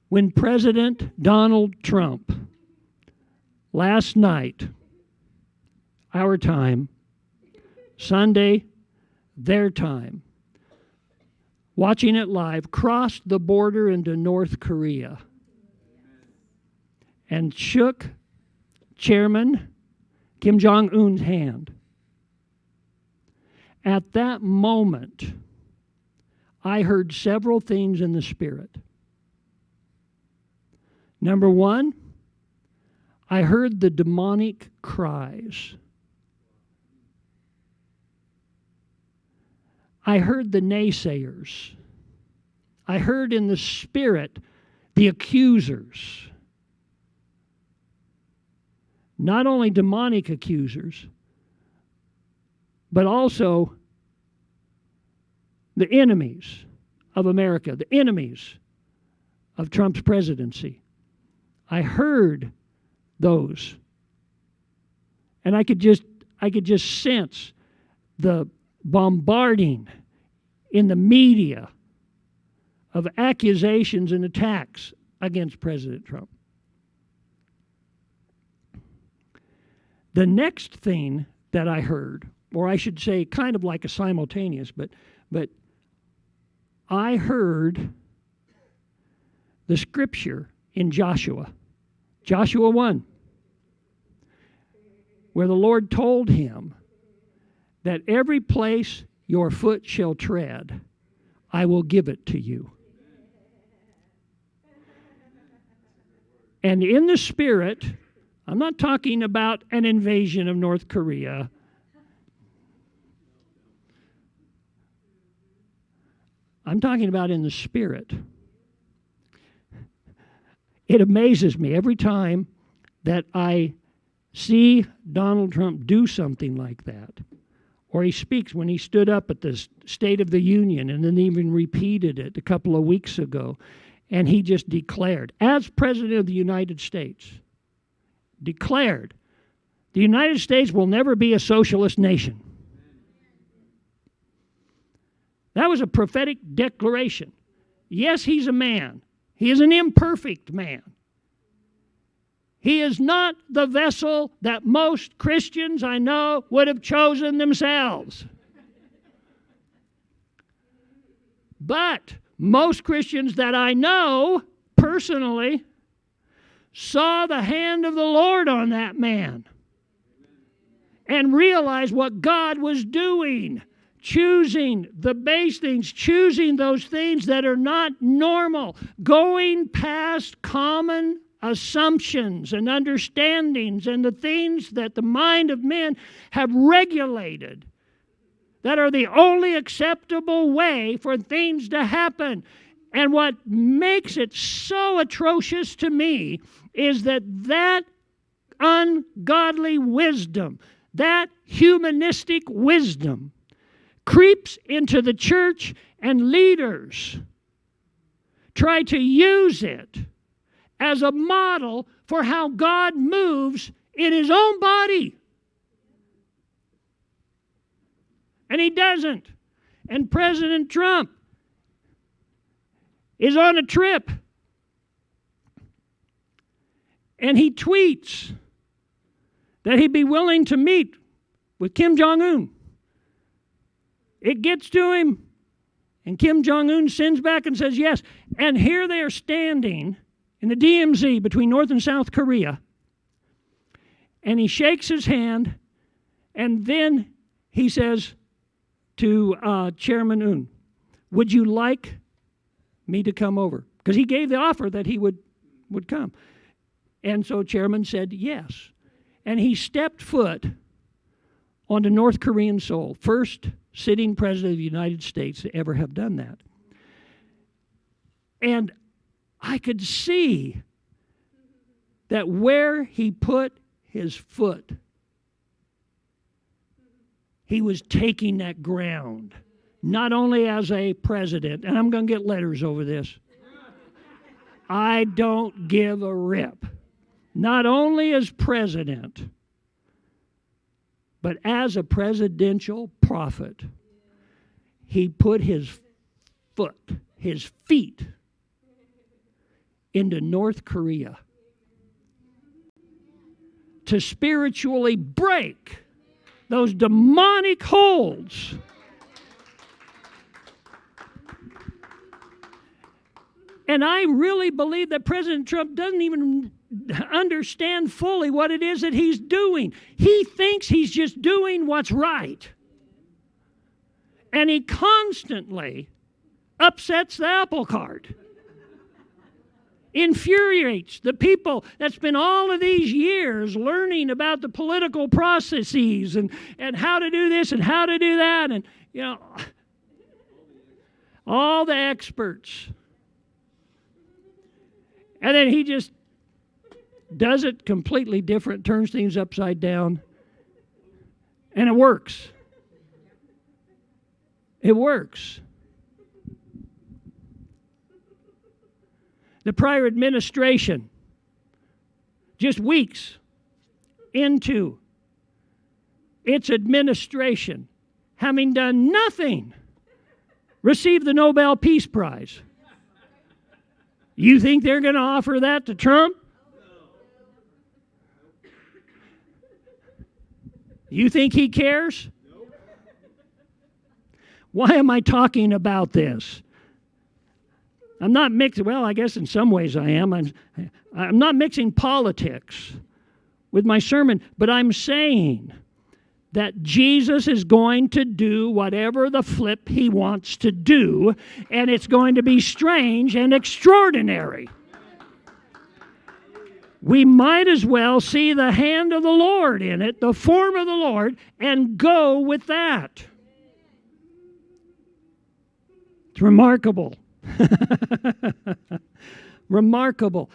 when President Donald Trump, last night, our time, Sunday, their time, watching it live, crossed the border into North Korea and shook Chairman Kim Jong-un's hand. At that moment, I heard several things in the Spirit. Number one, I heard the demonic cries. I heard the naysayers. I heard in the Spirit the accusers. Not only demonic accusers, but also the enemies of America, the enemies of Trump's presidency. I heard those. And I could just sense the bombarding in the media of accusations and attacks against President Trump. The next thing that I heard, or I should say kind of like a simultaneous, but I heard the scripture in Joshua 1, where the Lord told him that every place your foot shall tread, I will give it to you. And in the Spirit, I'm not talking about an invasion of North Korea. I'm talking about in the Spirit. It amazes me every time that I see Donald Trump do something like that. Or he speaks when he stood up at the State of the Union and then even repeated it a couple of weeks ago. And he just declared, as President of the United States, declared, the United States will never be a socialist nation. That was a prophetic declaration. Yes, he's a man. He is an imperfect man. He is not the vessel that most Christians I know would have chosen themselves. But most Christians that I know personally saw the hand of the Lord on that man and realized what God was doing, choosing the base things, choosing those things that are not normal, going past common assumptions and understandings and the things that the mind of men have regulated that are the only acceptable way for things to happen. And what makes it so atrocious to me is that ungodly wisdom, that humanistic wisdom, creeps into the church, and leaders try to use it as a model for how God moves in His own body. And He doesn't. And President Trump is on a trip. And he tweets that he'd be willing to meet with Kim Jong-un. It gets to him, and Kim Jong-un sends back and says yes. And here they are standing in the DMZ between North and South Korea. And he shakes his hand, and then he says to Chairman Un, would you like me to come over? Because he gave the offer that he would come. And so Chairman said yes. And he stepped foot onto North Korean soil. First sitting president of the United States to ever have done that. And I could see that where he put his foot, he was taking that ground. Not only as a president, and I'm going to get letters over this. I don't give a rip. Not only as president, but as a presidential prophet, he put his feet into North Korea to spiritually break those demonic holds. And I really believe that President Trump doesn't even understand fully what it is that he's doing. He thinks he's just doing what's right. And he constantly upsets the apple cart. Infuriates the people that spend all of these years learning about the political processes and how to do this and how to do that, and all the experts. And then he just does it completely different, turns things upside down, and it works. It works. The prior administration, just weeks into its administration, having done nothing, received the Nobel Peace Prize. You think they're going to offer that to Trump? You think he cares? Why am I talking about this? I'm not mixing, well, I guess in some ways I am. I'm not mixing politics with my sermon, but I'm saying that Jesus is going to do whatever the flip he wants to do, and it's going to be strange and extraordinary. We might as well see the hand of the Lord in it, the form of the Lord, and go with that. It's remarkable. Remarkable.